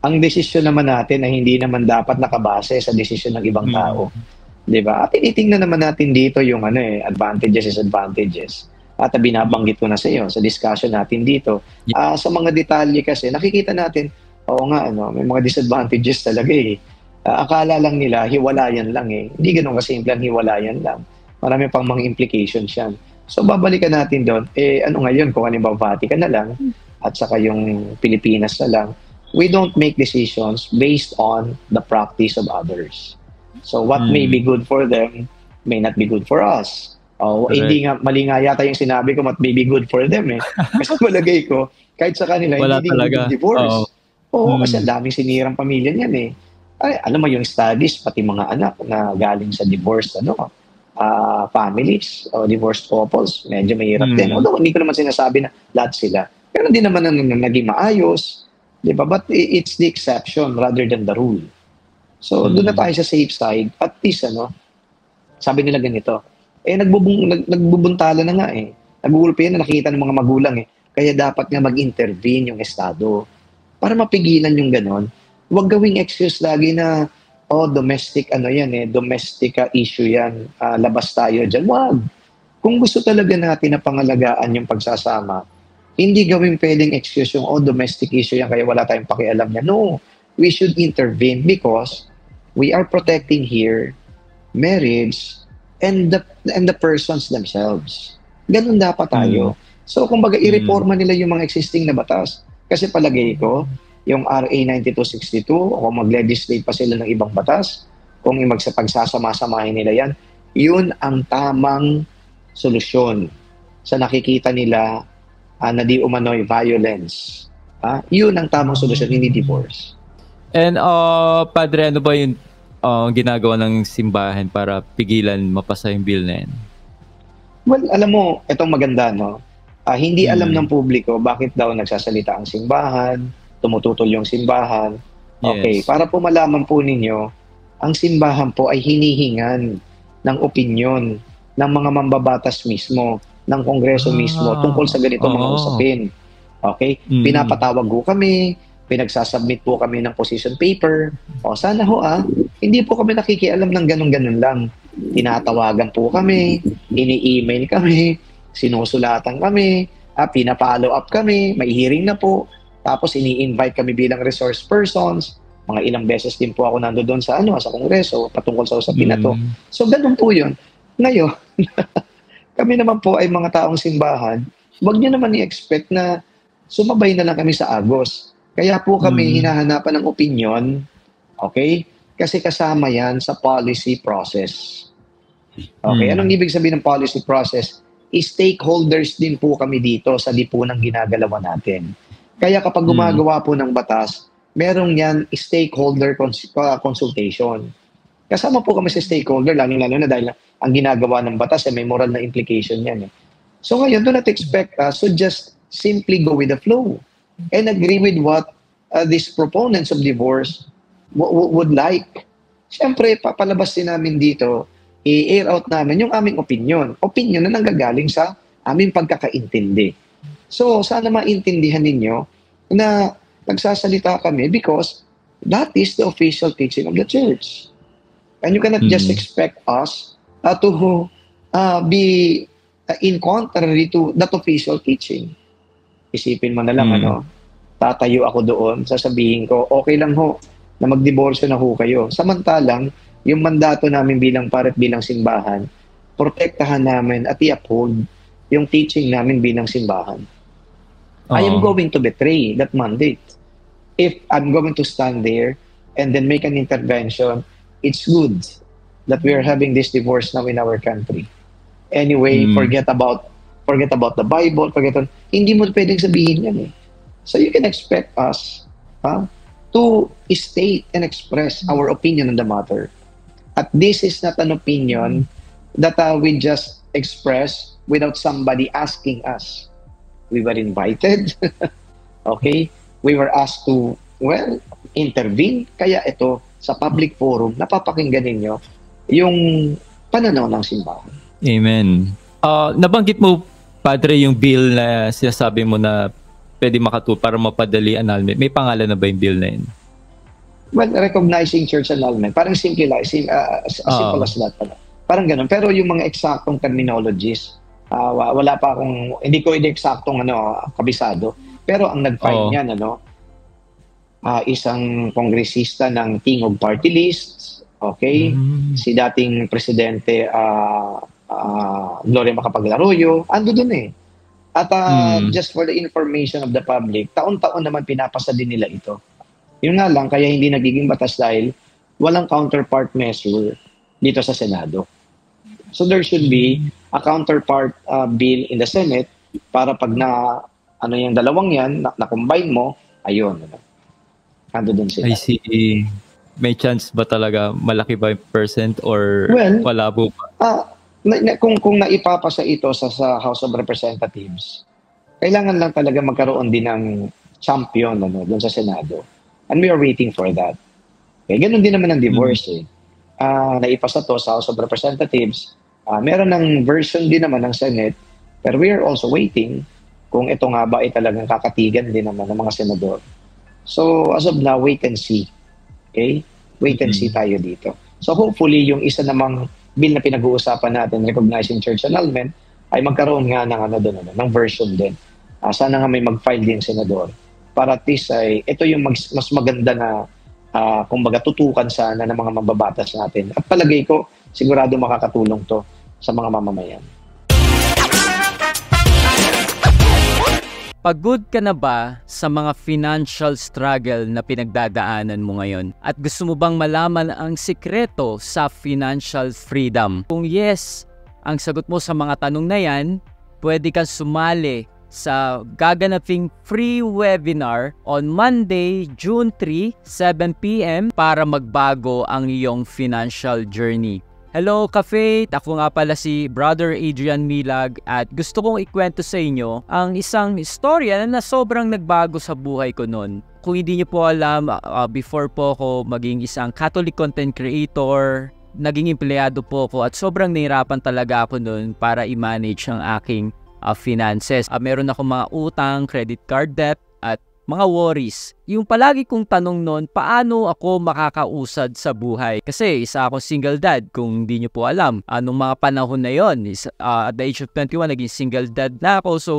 Ang desisyon naman natin ay hindi naman dapat nakabase sa desisyon ng ibang tao. Diba? At tinitingnan naman natin dito yung advantages, disadvantages. At binabanggit ko na sa iyo sa discussion natin dito. Sa mga detalye kasi, nakikita natin, may mga disadvantages talaga akala lang nila, hiwalayan lang Hindi ganun kasimple ang hiwalayan lang. Marami pang mga implications yan. So, babalikan natin doon. Ano ngayon, kung ano ba Vatican na lang, at saka yung Pilipinas na lang, we don't make decisions based on the practice of others. So, what may be good for them may not be good for us. Hindi nga, mali nga yata yung sinabi ko, what may be good for them Kasi malagay ko, kahit sa kanila, wala hindi talaga. Divorce. Kasi ang daming sinirang pamilya niyan Ay, alam mo yung studies, pati mga anak na galing sa divorce, families o divorced couples, medyo mahirap din. Although hindi ko naman sinasabi na lahat sila. Pero hindi naman naging maayos, di ba? But it's the exception rather than the rule. So doon na tayo sa safe side. At least, sabi nila ganito, nagbubuntala na nga eh. Nagugulpi na nakikita ng mga magulang eh. Kaya dapat nga mag-intervene yung Estado para mapigilan yung ganon. Huwag gawing excuse lagi na domestic domestic issue yan, labas tayo dyan. Wag. Kung gusto talaga natin na pangalagaan yung pagsasama, hindi gawing pwedeng excuse yung domestic issue yan kaya wala tayong pakialam niya. No, we should intervene because we are protecting here marriage and the persons themselves. Ganun dapat tayo. So kumbaga i-reforma nila yung mga existing na batas. Kasi palagay ko, yung RA 9262 o kung mag-legislate pa sila ng ibang batas, kung pagsasama-samahin nila yan, yun ang tamang solusyon sa nakikita nila na di umano'y violence. Yun ang tamang solusyon, hindi divorce. And Padre, ano ba yung ginagawa ng simbahan para pigilan mapasa yung bill na yan? Well, alam mo, itong maganda, no? Hindi alam ng publiko bakit daw nagsasalita ang simbahan, tumututol yung simbahan. Okay, para po malaman po ninyo, ang simbahan po ay hinihingan ng opinyon ng mga mambabatas mismo, ng kongreso mismo, tungkol sa ganito mga usapin. Okay? Pinapatawag po kami, pinagsasubmit po kami ng position paper. Sana hindi po kami nakikialam ng ganun-ganun lang. Tinatawagan po kami, ini-email kami, sinusulatan kami, pinapollow up kami, may hearing na po. Tapos ini-invite kami bilang resource persons. Mga ilang beses din po ako nandoon sa kongreso patungkol sa usapin na to. So ganun po 'yun. Ngayon, kami naman po ay mga taong simbahan. Huwag niyo naman i-expect na sumabay na lang kami sa agos. Kaya po kami hinahanapan ng opinion, okay? Kasi kasama 'yan sa policy process. Okay, anong ibig sabihin ng policy process? Stakeholders din po kami dito sa lipunang ginagalawan natin. Kaya kapag gumagawa po ng batas, merong yan stakeholder consultation. Kasama po kami sa stakeholder, lalo na dahil ang ginagawa ng batas ay may moral na implication yan. So ngayon, do not expect us to just simply go with the flow and agree with what these proponents of divorce would like. Siyempre, papalabas din namin dito, i-air out namin yung aming opinion. Opinion na nanggagaling sa aming pagkakaintindi. So, sana maintindihan ninyo na nagsasalita kami because that is the official teaching of the church. And you cannot just expect us to be in contrary to that official teaching. Isipin mo na lang, tatayo ako doon, sasabihin ko, okay lang ho, na magdiborsyo na ho kayo. Samantalang, yung mandato namin bilang paret bilang simbahan, protektahan namin at i-uphold yung teaching namin bilang simbahan. I am going to betray that mandate. If I'm going to stand there and then make an intervention, it's good that we are having this divorce now in our country. Anyway, forget about the Bible, hindi mo pwedeng sabihin yan eh. So you can expect us to state and express our opinion on the matter. At this is not an opinion that we just express without somebody asking us. We were invited, okay? We were asked to, intervene. Kaya ito, sa public forum, napapakinggan ninyo yung pananaw ng simbahan. Amen. Nabanggit mo, Padre, yung bill na sinasabi mo na pwede makatulong para mapadali annulment. May pangalan na ba yung bill na yun? Well, recognizing church annulment. Parang simple as that pala. Parang ganun. Pero yung mga eksaktong terminologies, wala pa akong, hindi ko eksaktong kabisado. Pero ang nag-file niyan, isang kongresista ng Tingog Party List, okay? Si dating presidente Gloria Macapagal-Arroyo, ando dun eh. At just for the information of the public, taon-taon naman pinapasa din nila ito. Yun nga lang, kaya hindi nagiging batas dahil walang counterpart measure dito sa Senado. So there should be a counterpart bill in the Senate para pag yung dalawang yan, na-combine mo, ayun. Ando dun sila. I see. May chance ba talaga? Malaki ba yung percent or wala po ba? kung naipapasa ito sa House of Representatives, kailangan lang talaga magkaroon din ng champion doon sa Senado. And we are waiting for that. Okay, ganun din naman ang divorce. Naipasa to sa House of Representatives. Meron ng version din naman ng Senate, pero we are also waiting kung ito nga ba ay talagang kakatigan din naman ng mga senador. So, as of now, wait and see. Okay? Wait and see tayo dito. So, hopefully, yung isa namang bill na pinag-uusapan natin, recognizing church annulment, ay magkaroon nga ng, ng version din. Sana nga may mag-file din senador. Para at least ay, ito yung mas maganda na kumbaga tutukan sana ng mga mababatas natin. At palagay ko, sigurado makakatulong to sa mga mamamayan. Pagod ka na ba sa mga financial struggle na pinagdadaanan mo ngayon? At gusto mo bang malaman ang sikreto sa financial freedom? Kung yes, ang sagot mo sa mga tanong na yan, pwede kang sumali sa gaganaping free webinar on Monday, June 3, 7 p.m. para magbago ang iyong financial journey. Hello, Ka-Faith! Ako nga pala si Brother Adrian Milag at gusto kong ikwento sa inyo ang isang istorya na sobrang nagbago sa buhay ko noon. Kung hindi niyo po alam, before po ako maging isang Catholic content creator, naging empleyado po ako at sobrang nahirapan talaga ako noon para i-manage ang aking finances. Meron ako mga utang, credit card debt at mga worries. Yung palagi kong tanong noon, paano ako makakausad sa buhay? Kasi isa akong single dad, kung hindi nyo po alam. Anong mga panahon na yon, at the age of 21, naging single dad na ako. So,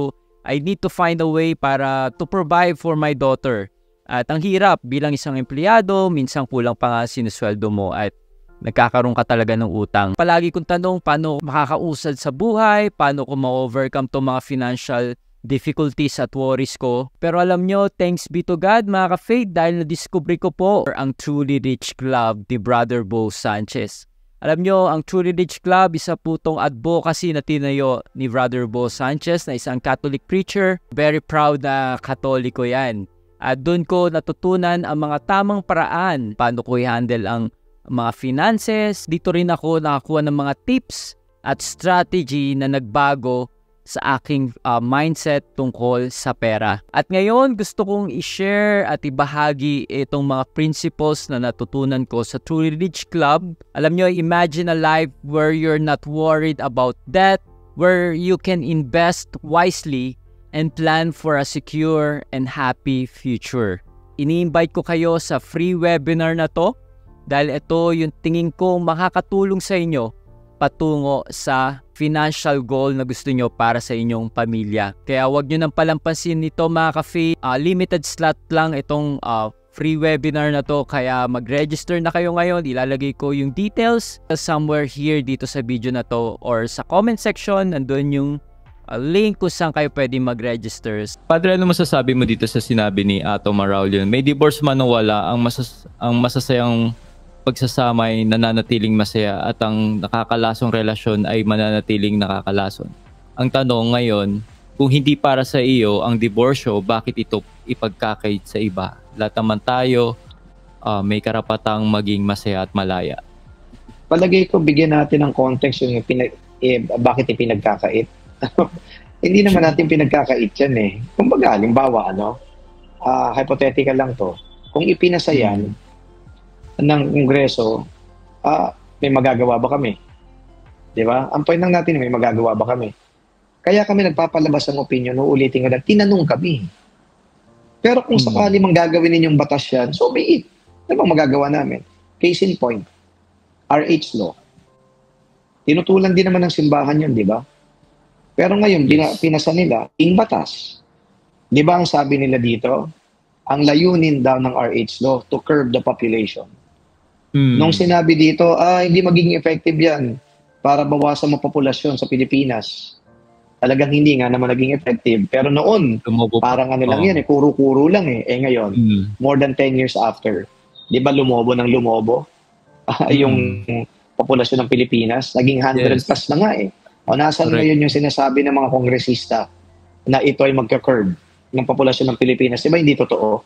I need to find a way para to provide for my daughter. At ang hirap bilang isang empleyado, minsan kulang pa nga sinusweldo mo at nagkakaroon ka talaga ng utang. Palagi kong tanong, paano makakausad sa buhay? Paano ko ma-overcome to mga financial difficulties at worries ko. Pero alam nyo, thanks be to God mga ka-faith dahil na-discover ko po ang Truly Rich Club ni Brother Bo Sanchez. Alam nyo, ang Truly Rich Club, isa po itong advocacy na tinayo ni Brother Bo Sanchez na isang Catholic preacher. Very proud na Katoliko yan. At doon ko natutunan ang mga tamang paraan paano ko i-handle ang mga finances. Dito rin ako nakakuha ng mga tips at strategy na nagbago sa aking mindset tungkol sa pera. At ngayon, gusto kong i-share at ibahagi itong mga principles na natutunan ko sa Truly Rich Club. Alam nyo, imagine a life where you're not worried about debt, where you can invest wisely and plan for a secure and happy future. Ini-invite ko kayo sa free webinar na to dahil ito yung tingin ko makakatulong sa inyo patungo sa financial goal na gusto nyo para sa inyong pamilya. Kaya wag nyo nang palampansin nito mga ka-faith. Limited slot lang itong free webinar na to. Kaya mag-register na kayo ngayon. Ilalagay ko yung details somewhere here dito sa video na to or sa comment section. Nandun yung link kung saan kayo pwede mag-register. Padre, ano masasabi mo dito sa sinabi ni Ato Maraulion? May divorce man o wala, ang masasayang pagsasama ay nananatiling masaya at ang nakakalasong relasyon ay mananatiling nakakalason. Ang tanong ngayon, kung hindi para sa iyo ang diborsyo, bakit ito ipagkakait sa iba? Lahat naman tayo may karapatang maging masaya at malaya. Palagay ko bigyan natin ng context yung bakit ipinagkakait. Hindi naman natin pinagkakait yan eh. Kumbaga, halimbawa, hypothetical lang to. Kung ipinasa yan ng Kongreso, may magagawa ba kami? Di ba? Ang point lang natin, may magagawa ba kami? Kaya kami nagpapalabas ng opinion, uulitin ko na, tinanong kami. Pero kung sakali mang gagawin ninyong batas yan, so be it. Ano bang magagawa namin? Case in point, RH law. Tinutulan din naman ng simbahan yun, di ba? Pero ngayon, pinasa nila, in batas. Di ba ang sabi nila dito? Ang layunin daw ng RH law to curb the population. Nung sinabi dito, hindi magiging effective yan para bawasan mo populasyon sa Pilipinas. Talagang hindi nga naman naging effective. Pero noon, parang ano lang yan, kuro-kuro lang eh. Ngayon, more than 10 years after, di ba lumobo ng lumobo? Yung populasyon ng Pilipinas, naging 100 plus na nga eh. O nasan ngayon yung sinasabi ng mga kongresista na ito ay magka-curb ng populasyon ng Pilipinas? Di ba hindi totoo?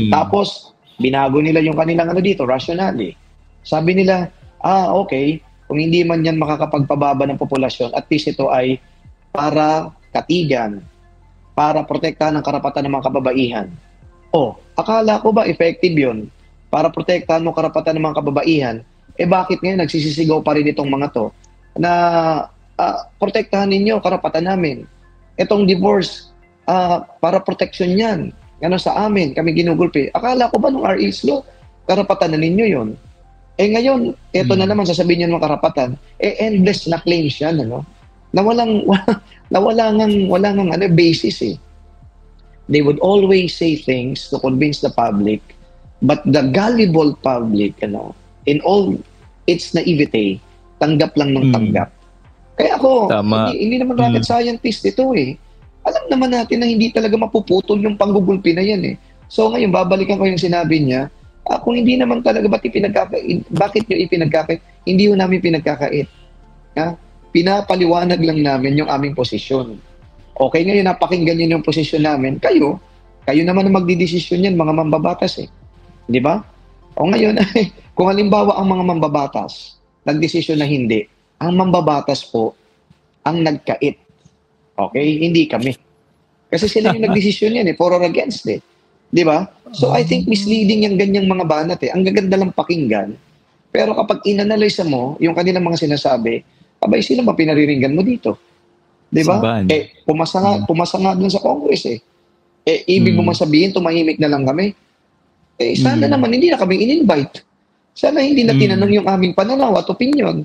Tapos, binago nila yung kanilang dito, rationale. Sabi nila, okay, kung hindi man yan makakapagpababa ng populasyon, at least ito ay para katigan, para protektahan ang karapatan ng mga kababaihan. O, akala ko ba effective yun para protektahan mo karapatan ng mga kababaihan? Bakit ngayon nagsisisigaw pa rin itong mga to na protektahan ninyo karapatan namin? Itong divorce, para protection yan. Sa amin, kami ginugulpi. Akala ko ba nung RE's law, karapatan na ninyo yun? Ngayon, ito na naman, sasabihin nyo ng karapatan, endless na claims yan, na wala ngang basis eh. They would always say things to convince the public, but the gullible public, in all its naivete, tanggap lang ng tanggap. Kaya ako, hindi naman rocket scientist ito eh. Alam naman natin na hindi talaga mapuputol yung panggugulpi na yan eh. So ngayon, babalikan ko yung sinabi niya, kung hindi naman talaga, bakit nyo ipinagkakait? Hindi ho namin pinagkakait. Pinapaliwanag lang namin yung aming posisyon. Okay, ngayon napakinggan nyo yung posisyon namin. Kayo naman ang magdidesisyon yan, mga mambabatas eh. Di ba? O ngayon, kung halimbawa ang mga mambabatas, nagdesisyon na hindi, ang mambabatas po, ang nagkait. Okay? Hindi kami. Kasi sila yung nagdesisyon yan for or against eh. Di ba? So I think misleading yung ganyang mga banat eh. Ang gaganda lang pakinggan. Pero kapag inanalyze mo yung kanilang mga sinasabi, abay sino ba pinariringgan mo dito? Di ba? Pumasa nga dun sa Congress eh. Ibig mo masabihin, tumahimik na lang kami. Sana naman hindi na kami in-invite. Sana hindi na tinanong yung aming pananaw at opinion.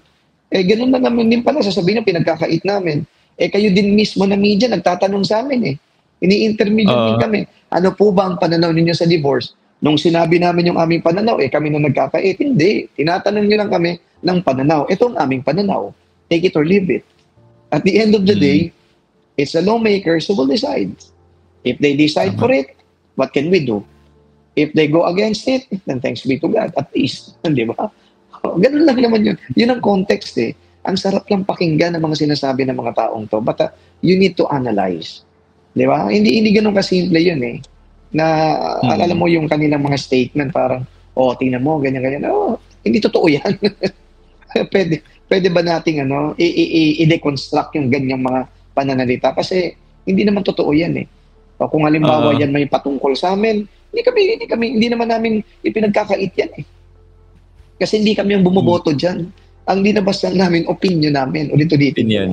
Ganun na naman din pala sasabihin na pinagkakait namin. Kayo din mismo na media nagtatanong sa amin eh. Ini-intermediate din kami. Ano po ba ang pananaw ninyo sa divorce? Nung sinabi namin yung aming pananaw, kami na nagkakait. Hindi. Tinatanong nyo lang kami ng pananaw. Ito ang aming pananaw. Take it or leave it. At the end of the day, it's the lawmakers who will decide. If they decide for it, what can we do? If they go against it, then thanks be to God, at least. Di ba? Ganun lang naman yun. Yun ang context eh. Ang sarap lang pakinggan ng mga sinasabi ng mga taong to. But you need to analyze. Di ba? Hindi ganun kasimple yun eh. Na alam mo yung kanilang mga statement parang, tingnan mo, ganyan. Hindi totoo yan. Pwede ba nating i-deconstruct yung ganyang mga pananalita? Kasi hindi naman totoo yan eh. O kung halimbawa yan may patungkol sa amin, hindi naman namin ipinagkakait yan eh. Kasi hindi kami ang bumoboto dyan. Ang linabas lang namin, opinion namin. Ulit-ulitin yan.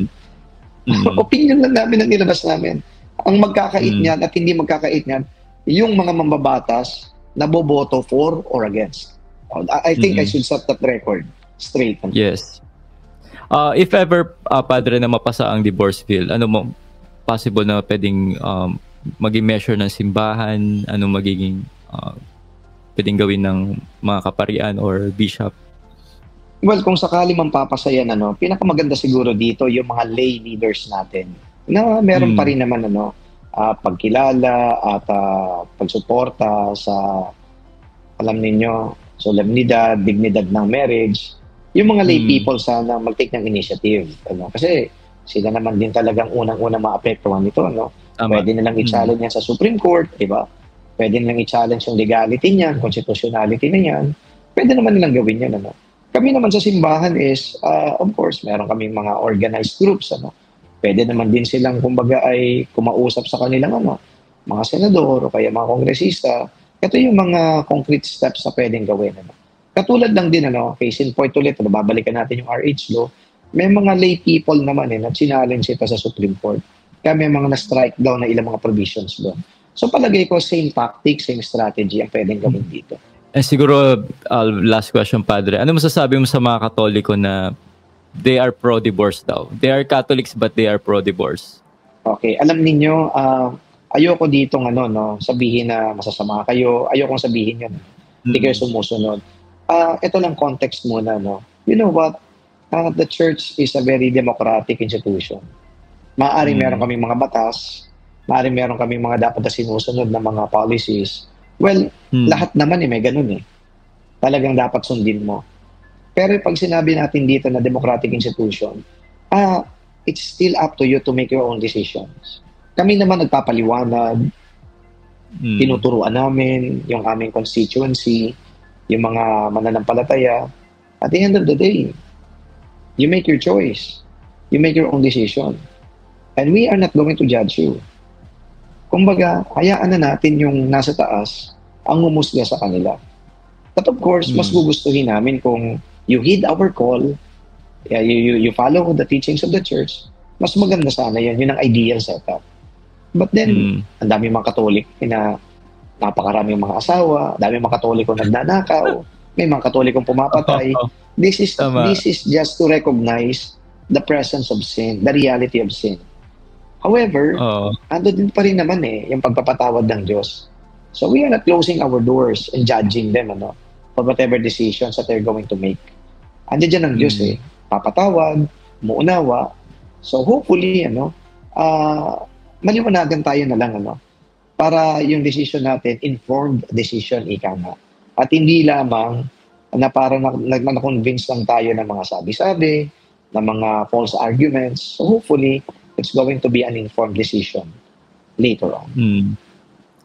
Opinion lang namin ang nilabas namin. Ang magkakait niyan at hindi magkakait niyan, yung mga mambabatas na boboto for or against. I think I should set that record straight. Yes. If ever, Padre, na mapasa ang divorce bill, ano mo possible na pwedeng maging measure ng simbahan? Ano magiging pwedeng gawin ng mga kaparian or bishop? Well, kung sakali man papasayan, pinakamaganda siguro dito yung mga lay leaders natin na meron pa rin naman pagkilala at pagsuporta sa, alam ninyo, solemnidad, dignidad ng marriage. Yung mga lay people sana mag-take ng initiative. Kasi sila naman din talagang unang-unang maapektuhan nito. Pwede nilang i-challenge yan sa Supreme Court, di ba? Pwede nilang i-challenge yung legality niyan, constitutionality na yan. Pwede naman nilang gawin yan. Kami naman sa simbahan is, of course, meron kaming mga organized groups. Pwede naman din silang, kumbaga, ay kumausap sa kanilang mga senador o kaya mga kongresista. Ito yung mga concrete steps na pwedeng gawin. Katulad lang din, case in point ulit, babalikan natin yung RH law, may mga lay people naman na challenge ito sa Supreme Court. Kaya may mga na-strike down na ilang mga provisions doon. So palagay ko, same tactic, same strategy ang pwedeng gawin dito. Siguro, last question, Padre. Ano masasabi mo sa mga Katoliko na they are pro-divorce daw? They are Catholics but they are pro-divorce. Okay, alam niyo, ayoko ditong sabihin na masasama kayo. Ayokong sabihin yun. Hindi kayo sumusunod. Ito lang context muna. You know what? The church is a very democratic institution. Maaaring meron kaming mga batas, maaaring meron kaming mga dapat na sinusunod na mga policies. Well, lahat naman may ganun eh. Talagang dapat sundin mo. Pero pag sinabi natin dito na democratic institution, it's still up to you to make your own decisions. Kami naman nagpapaliwanag, tinuturuan namin yung aming constituency, yung mga mananampalataya. At the end of the day, You make your choice. You make your own decision. And we are not going to judge you. Kumbaga, hayaan na natin yung nasa taas ang umusga sa kanila. But of course, mas gugustuhin namin kung you heed our call, you follow the teachings of the church, mas maganda sana yan. Yun ang ideal setup. But then, ang dami mga Katolik na napakaraming mga asawa, dami mga Katoliko nagnanakaw, may mga Katolikong pumapatay. This is just to recognize the presence of sin, the reality of sin. However, ando din pa rin naman yung pagpapatawad ng Diyos. So we are not closing our doors and judging them for whatever decisions that they're going to make. Andiyan dyan ang Diyos papatawad, muunawa. So hopefully, maliwanagan tayo na lang, para yung decision natin, informed decision, ika nga. At hindi lamang na parang na-convince lang tayo ng mga sabi-sabi, ng mga false arguments. So hopefully, it's going to be an informed decision later on.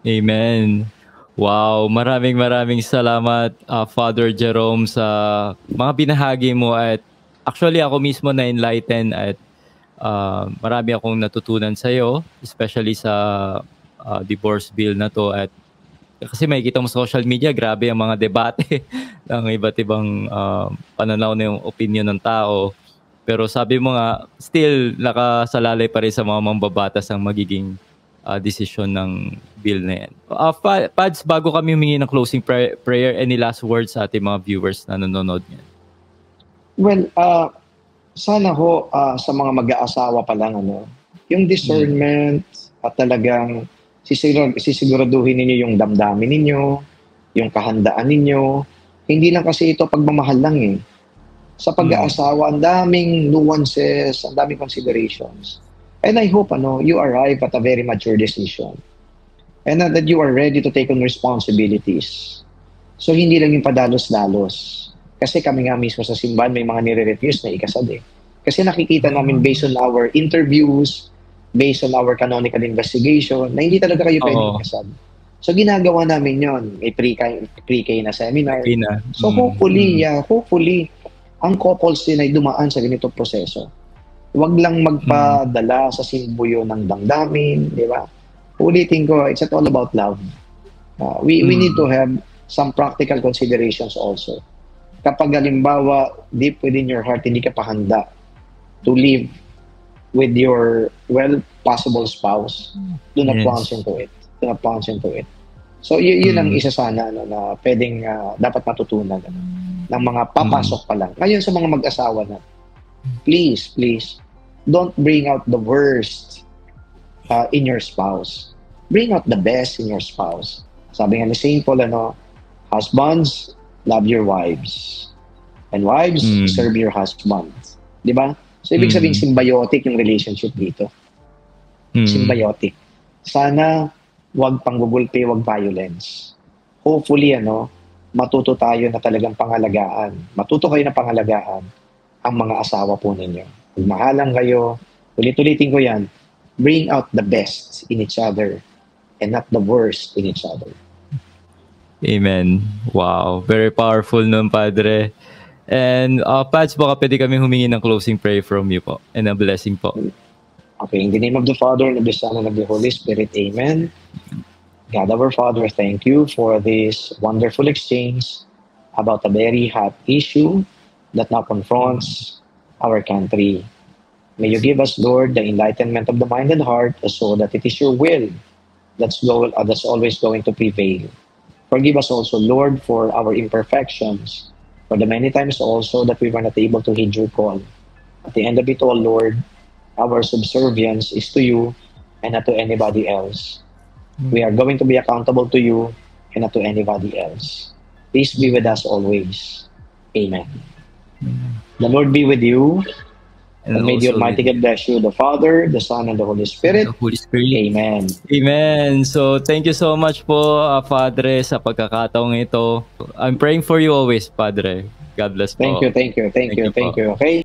Amen. Wow, maraming salamat, Father Jerome, sa mga binahagi mo. At actually, ako mismo na-enlighten at marami akong natutunan sa iyo, especially sa divorce bill na to. At kasi makikita mo sa social media, grabe ang mga debate ng iba't ibang pananaw na yung opinion ng tao. Pero sabi mo nga, still nakasalalay pa rin sa mga mambabatas ang magiging decision ng bill na yan. Pads, bago kami humingi ng closing prayer, any last words sa ating mga viewers na nanonood niyan? Well, sana sa mga mag-aasawa pa lang, yung discernment at talagang sisiguraduhin ninyo yung damdamin ninyo, yung kahandaan ninyo. Hindi lang kasi ito pagmamahal lang Sa pag-aasawa, ang daming nuances, ang daming considerations. And I hope you arrive at a very mature decision. And that you are ready to take on responsibilities. So hindi lang yung padalos-dalos. Kasi kami nga mismo sa simbahan, may mga nire-refuse na ikasal Kasi nakikita namin based on our interviews, based on our canonical investigation, na hindi talaga kayo pwedeng ikasal. So ginagawa namin yon. May pre-K na seminar. So hopefully, ang couples din ay dumaan sa ganitong proseso. Huwag lang magpadala sa simbuyo ng damdamin, di ba? Ulitin ko, it's not all about love. We need to have some practical considerations also. Kapag halimbawa, deep within your heart, hindi ka pa handa to live with your, possible spouse, do not plunge into it. Do not plunge into it. So, yun ang isa sana na pwedeng dapat matutunan ng mga papasok pa lang. Ngayon sa mga mag-asawa na, please, don't bring out the worst in your spouse. Bring out the best in your spouse. Sabi nga ni St. Paul, husbands, love your wives. And wives, serve your husbands. Di ba? So, ibig sabihin, symbiotic yung relationship dito. Symbiotic. Sana, wag panggugulpi, wag violence. Hopefully, matuto tayo na talagang pangalagaan. Matuto kayo na pangalagaan ang mga asawa po ninyo. Magmahalan kayo. Ulit-ulitin ko yan. Bring out the best in each other and not the worst in each other. Amen. Wow. Very powerful nun, Padre. And Pads, baka pwede kami humingi ng closing prayer from you po and a blessing po. Okay. In the name of the Father, and of the Son, and of the Holy Spirit. Amen. God, our Father, thank you for this wonderful exchange about a very hot issue that now confronts our country. May you give us, Lord, the enlightenment of the mind and heart so that it is your will that's always going to prevail. Forgive us also, Lord, for our imperfections, for the many times also that we were not able to heed your call. At the end of it all, Lord, our subservience is to you and not to anybody else. We are going to be accountable to you and not to anybody else. Please be with us always. Amen. The Lord be with you. And may the Almighty God bless you, the Father, the Son, and the Holy Spirit. The Holy Spirit. Amen. Amen. So, thank you so much po, Padre, sa pagkakataong ito. I'm praying for you always, Padre. God bless po. Thank you. Okay?